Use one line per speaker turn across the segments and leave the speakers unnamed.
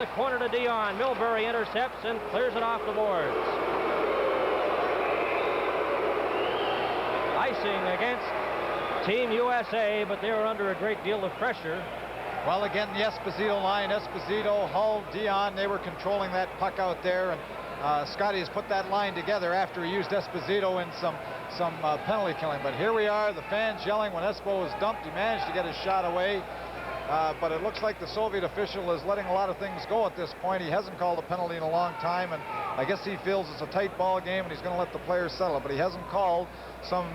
The corner to Dion. Milbury intercepts and clears it off the boards. Icing against Team USA, but they were under a great deal of pressure.
Well, again, the Esposito line, Esposito, Hull, Dion, they were controlling that puck out there, and Scotty has put that line together after he used Esposito in some penalty killing. But here we are, the fans yelling when Espo was dumped. He managed to get his shot away. But it looks like the Soviet official is letting a lot of things go at this point. He hasn't called a penalty in a long time, and I guess he feels it's a tight ball game and he's going to let the players settle. But he hasn't called some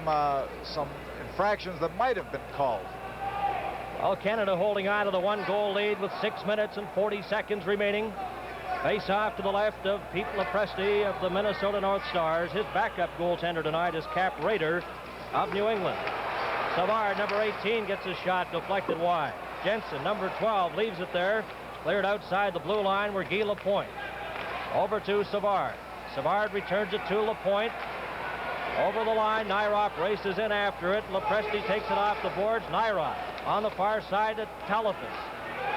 infractions that might have been called.
Well, Canada holding on to the 1-goal lead with 6 minutes and 40 seconds remaining. Face off to the left of Pete Lepresti of the Minnesota North Stars. His backup goaltender tonight is Cap Rader of New England. Savard, number 18, gets his shot deflected wide. Jensen, number 12, leaves it there. Cleared outside the blue line where Guy Lapointe. Over to Savard. Savard returns it to Lapointe. Over the line, Nyrop races in after it. Lepresti takes it off the boards. Nyrop on the far side to Talafas.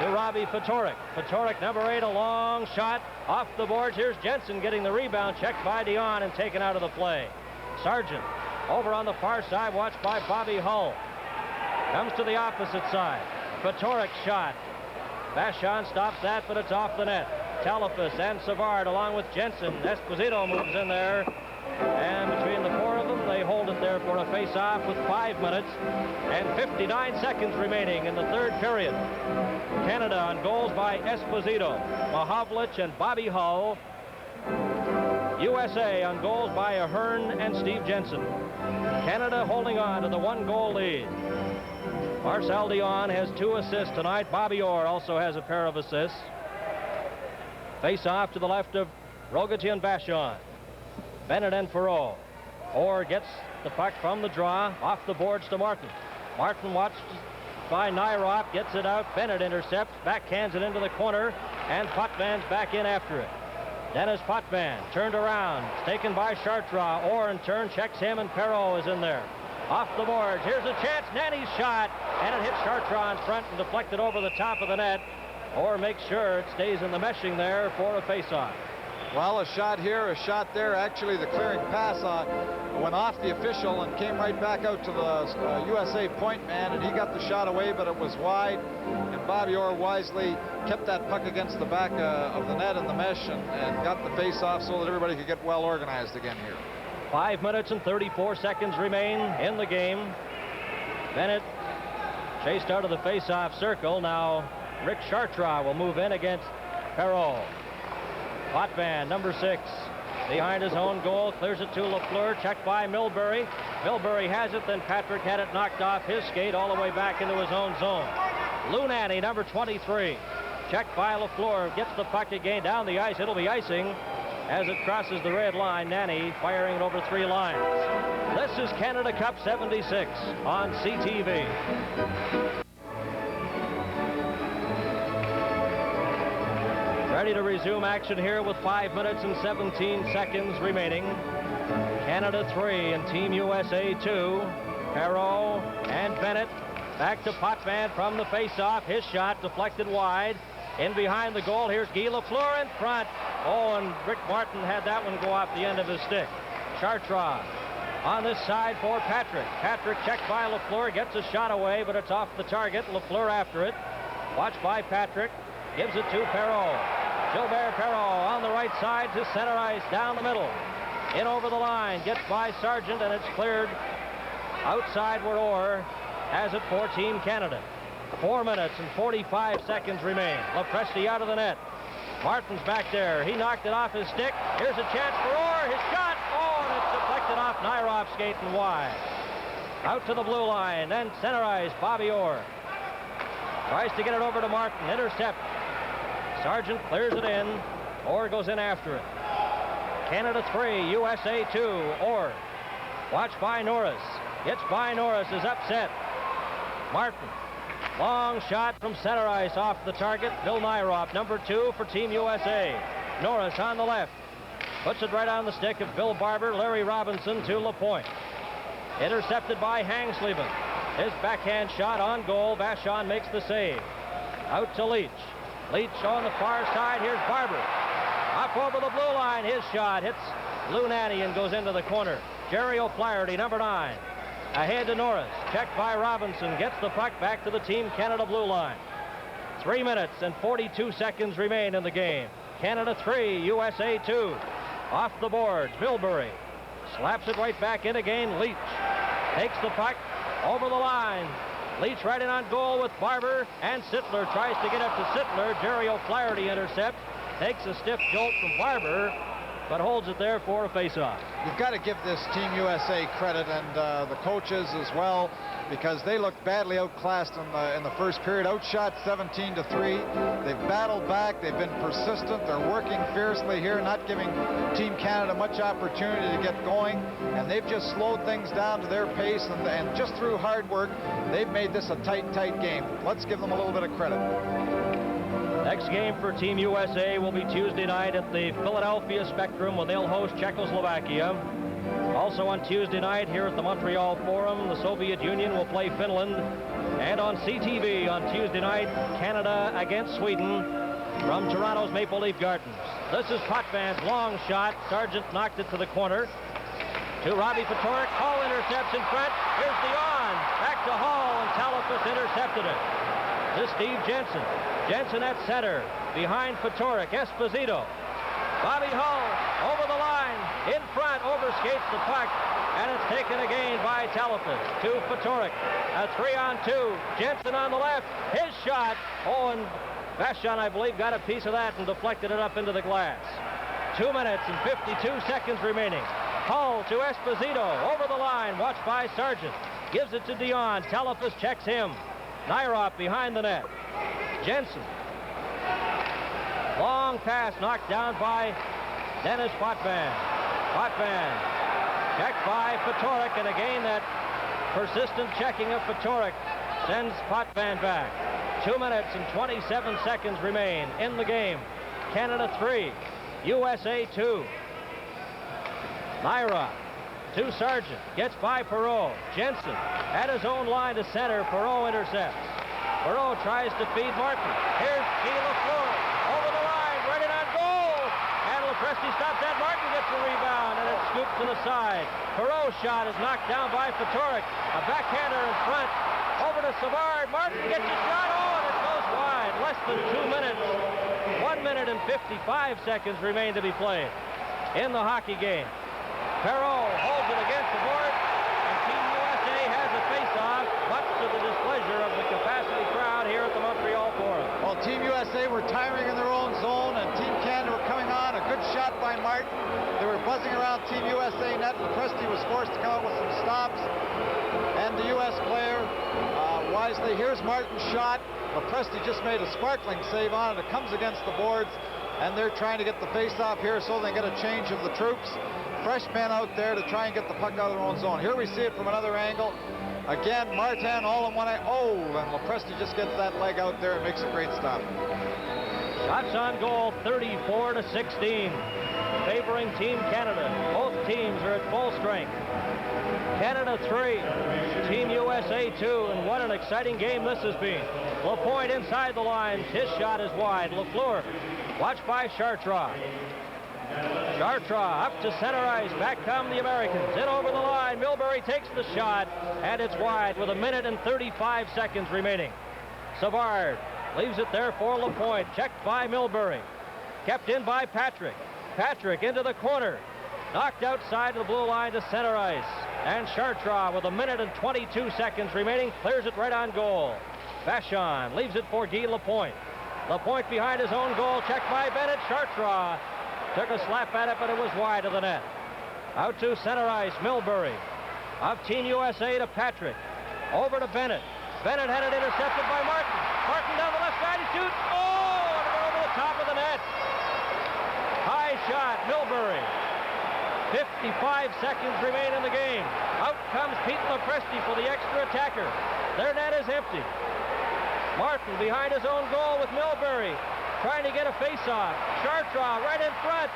To Robbie Fatorik. Fatorik, number 8, a long shot off the boards. Here's Jensen getting the rebound, checked by Dion and taken out of the play. Sargent over on the far side, watched by Bobby Hull. Comes to the opposite side. Fatorik shot. Vachon stops that, but it's off the net. Talafas and Savard along with Jensen. Esposito moves in there. And between the four of them, they hold it there for a face-off with 5 minutes and 59 seconds remaining in the third period. Canada on goals by Esposito, Mahovlich, and Bobby Hull. USA on goals by Ahern and Steve Jensen. Canada holding on to the 1-goal lead. Marcel Dion has 2 assists tonight. Bobby Orr also has a pair of assists. Face off to the left of Rogaty and Vachon. Bennett and Perreault. Orr gets the puck from the draw off the boards to Martin. Martin watched by Nyrop, gets it out. Bennett intercepts, backhands it into the corner, and Potvin's back in after it. Dennis Potvin turned around, taken by Chartrand. Orr in turn checks him, and Perreault is in there. Off the boards, here's a chance, Nanny's shot, and it hits Chartrand's front and deflected over the top of the net. Orr makes sure it stays in the meshing there for a face-off.
Well, a shot here, a shot there. Actually, the clearing pass went off the official and came right back out to the USA point man, and he got the shot away, but it was wide, and Bobby Orr wisely kept that puck against the back of the net in the mesh and got the face-off so that everybody could get well organized again here.
5 minutes and 34 seconds remain in the game. Bennett chased out of the face-off circle. Now Rick Chartrand will move in against Perreault. Potvin, number 6, behind his own goal, clears it to Lafleur, checked by Milbury. Milbury has it, then Patrick had it knocked off his skate all the way back into his own zone. Lou Nanne, number 23, checked by Lafleur, gets the puck again down the ice. It'll be icing as it crosses the red line. Nanne firing it over 3 lines. This is Canada Cup 76 on CTV. Ready to resume action here with 5 minutes and 17 seconds remaining. Canada 3 and Team USA 2. Perreault and Bennett. Back to Potvin from the face-off. His shot deflected wide. In behind the goal, here's Guy Lafleur in front. Oh, and Rick Martin had that one go off the end of his stick. Chartrand on this side for Patrick. Patrick checked by Lafleur, gets a shot away, but it's off the target. Lafleur after it. Watched by Patrick. Gives it to Perreault. Gilbert Perreault on the right side to center ice, down the middle. In over the line, gets by Sargent, and it's cleared outside where Orr has it for Team Canada. 4 minutes and 45 seconds remain. Lepresti out of the net. Martin's back there. He knocked it off his stick. Here's a chance for Orr. His shot. Oh, and it's deflected off Nyrop's skate and wide. Out to the blue line. Then center ice, Bobby Orr. Tries to get it over to Martin. Intercept. Sargent clears it in. Orr goes in after it. Canada 3, USA 2. Orr. Watched by Norris. Gets by Norris, is upset. Martin. Long shot from center ice off the target. Bill Nyrop, number 2 for Team USA. Norris on the left. Puts it right on the stick of Bill Barber. Larry Robinson to Lapointe. Intercepted by Hangsleben. His backhand shot on goal. Vachon makes the save. Out to Leach. Leach on the far side. Here's Barber. Up over the blue line. His shot hits Lou Nanne and goes into the corner. Jerry O'Flaherty, number 9. Ahead to Norris. Checked by Robinson. Gets the puck back to the Team Canada blue line. 3 minutes and 42 seconds remain in the game. Canada 3, USA 2. Off the boards, Milbury. Slaps it right back in again. Leach takes the puck over the line. Leach right in on goal with Barber, and Sittler tries to get up to Sittler. Jerry O'Flaherty intercepts. Takes a stiff jolt from Barber, but holds it there for a face-off.
You've got to give this Team USA credit, and the coaches as well, because they looked badly outclassed in the first period. Outshot 17-3. They've battled back. They've been persistent. They're working fiercely here, not giving Team Canada much opportunity to get going, and they've just slowed things down to their pace, and just through hard work, they've made this a tight game. Let's give them a little bit of credit.
Next game for Team USA will be Tuesday night at the Philadelphia Spectrum, where they'll host Czechoslovakia. Also on Tuesday night here at the Montreal Forum, the Soviet Union will play Finland. And on CTV on Tuesday night, Canada against Sweden from Toronto's Maple Leaf Gardens. This is Potvin's long shot. Sargent knocked it to the corner. To Robbie Ftorek. Hall intercepts in front. Here's Dion. Back to Hall, and Talafas intercepted it. To Steve Jensen. Jensen at center. Behind Ftorek. Esposito. Bobby Hull over the line. In front. Overskates the puck. And it's taken again by Talafas. To Ftorek. A 3-on-2. Jensen on the left. His shot. Oh, and Vachon, I believe, got a piece of that and deflected it up into the glass. 2 minutes and 52 seconds remaining. Hull to Esposito. Over the line. Watched by Sargent. Gives it to Dion. Talafas checks him. Nairop behind the net. Jensen. Long pass knocked down by Denis Potvin. Potvin checked by Ftorek, and again that persistent checking of Ftorek sends Potvin back. 2 minutes and 27 seconds remain in the game. Canada 3, USA 2. Nairop to Sargent. Gets by Perreault. Jensen at his own line to center. Perreault intercepts. Perreault tries to feed Martin. Here's Guy Lafleur. Over the line. Right in on goal. And Lepresti stops that. Martin gets the rebound, and it's scooped to the side. Perreault's shot is knocked down by Ftorek. A backhander in front. Over to Savard. Martin gets his shot. Oh, and it goes wide. Less than 2 minutes. 1 minute and 55 seconds remain to be played in the hockey game. Perreault holds it against the board, and Team USA has a face-off, much to the displeasure of the capacity crowd here at the Montreal Forum.
Well, Team USA were tiring in their own zone, and Team Canada were coming on. A good shot by Martin. They were buzzing around Team USA net. Lepresti was forced to come out with some stops, and the U.S. player wisely. Here's Martin's shot. Lepresti just made a sparkling save on it. It comes against the boards, and they're trying to get the face-off here so they get a change of the troops. Fresh men out there to try and get the puck out of their own zone. Here we see it from another angle. Again, Martin all in one eye. Oh, and Lepresti just gets that leg out there and makes a great stop.
Shots on goal, 34-16, favoring Team Canada. Both teams are at full strength. Canada 3, Team USA 2, and what an exciting game this has been. Lapointe inside the lines. His shot is wide. Lafleur watched by Chartrand. Chartrand up to center ice. Back come the Americans. In over the line. Milbury takes the shot, and it's wide with 1 minute and 35 seconds remaining. Savard leaves it there for Lapointe. Checked by Milbury. Kept in by Patrick. Patrick into the corner. Knocked outside the blue line to center ice. And Chartrand, with 1 minute and 22 seconds remaining, clears it right on goal. Vachon leaves it for Guy Lapointe. Lapointe behind his own goal. Checked by Bennett. Chartrand took a slap at it, but it was wide of the net. Out to center ice, Milbury. Of Team USA to Patrick. Over to Bennett. Bennett had it intercepted by Martin. Martin down the left side, he shoots. Oh, and it went over the top of the net. High shot, Milbury. 55 seconds remain in the game. Out comes Pete Lepresti for the extra attacker. Their net is empty. Martin behind his own goal with Milbury. Trying to get a face-off. Chartrand right in front.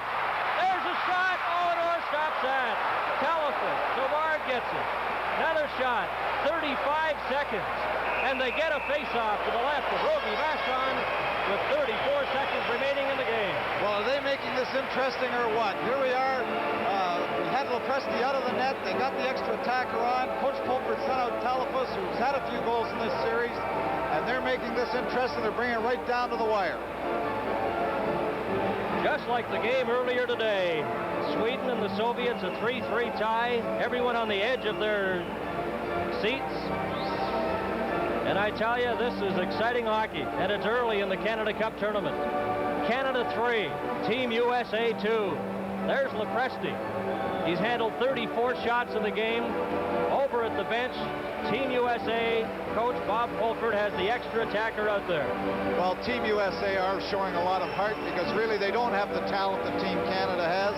There's a shot. Oh, and Orr stops that. Talafas. Savard gets it. Another shot. 35 seconds. and they get a face-off to the left of Rogie Vachon with 34 seconds remaining in the game.
Well, are they making this interesting or what? Here we are. We had Lepresti out of the net. They got the extra attacker on. Coach Pulford sent out Talafus, who's had a few goals in this series, and they're making this interesting. They're bringing it right down to the wire.
Just like the game earlier today, Sweden and the Soviets, a 3-3 tie. Everyone on the edge of their seats. And I tell you, this is exciting hockey, and it's early in the Canada Cup tournament. Canada 3, Team USA 2. There's Lepresti. He's handled 34 shots in the game. Over at the bench, Team USA coach Bob Pulford has the extra attacker out there.
Well, Team USA are showing a lot of heart because really they don't have the talent that Team Canada has.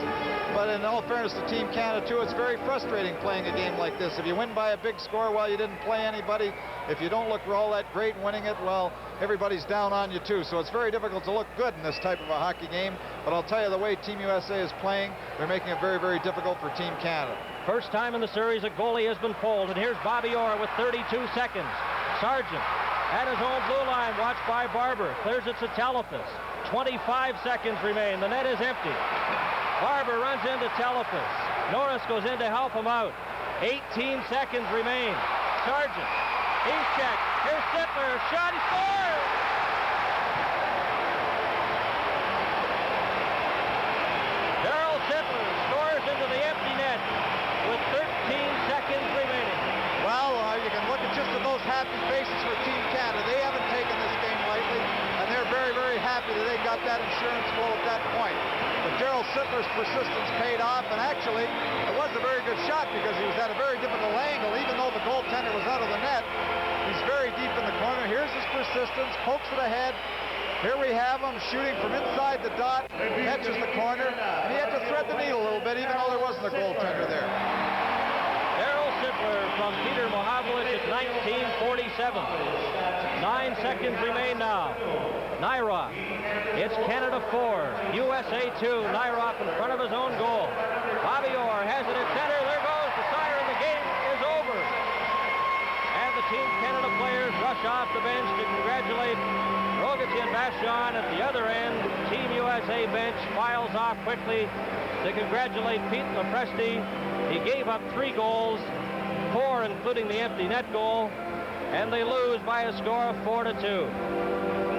But in all fairness to Team Canada, too, it's very frustrating playing a game like this. If you win by a big score, well, you didn't play anybody. If you don't look all that great winning it, well, everybody's down on you, too. So it's very difficult to look good in this type of a hockey game. But I'll tell you, the way Team USA is playing, they're making it very, very difficult for Team Canada.
First time in the series, a goalie has been pulled. And here's Bobby Orr with 32 seconds. Sargent at his own blue line, watched by Barber. Clears it to Talafus. 25 seconds remain. The net is empty. Barber runs into Talafus. Norris goes in to help him out. 18 seconds remain. Sargent. He's checked. Here's Sittler. Shot. He scores! Darryl Sittler scores into the empty net with 13 seconds remaining.
Well, you can look at just at those happy faces for Team Canada. They haven't taken this game lightly, and they're very, very happy that they got that insurance goal at that point. But Darryl Sittler's persistence paid off, and actually, it was a very good shot because he was at a very difficult angle, even though the goaltender was out of the net. He's very deep in the corner. Here's his persistence, pokes it ahead. Here we have him shooting from inside the dot, catches the corner, and he had to thread the needle a little bit, even though there wasn't a goaltender there.
Darryl Sittler from Peter Mohavlich at 1947. 9 seconds remain now. Nyroff. It's Canada 4, USA 2. Nyroff in front of his own goal. Bobby Orr has it at center. There goes the siren. The game is over. And the Team Canada players rush off the bench to congratulate Rogie and Vachon. At the other end, Team USA bench files off quickly to congratulate Pete Lepresti. He gave up 3 goals, 4 including the empty net goal, and they lose by a score of 4-2.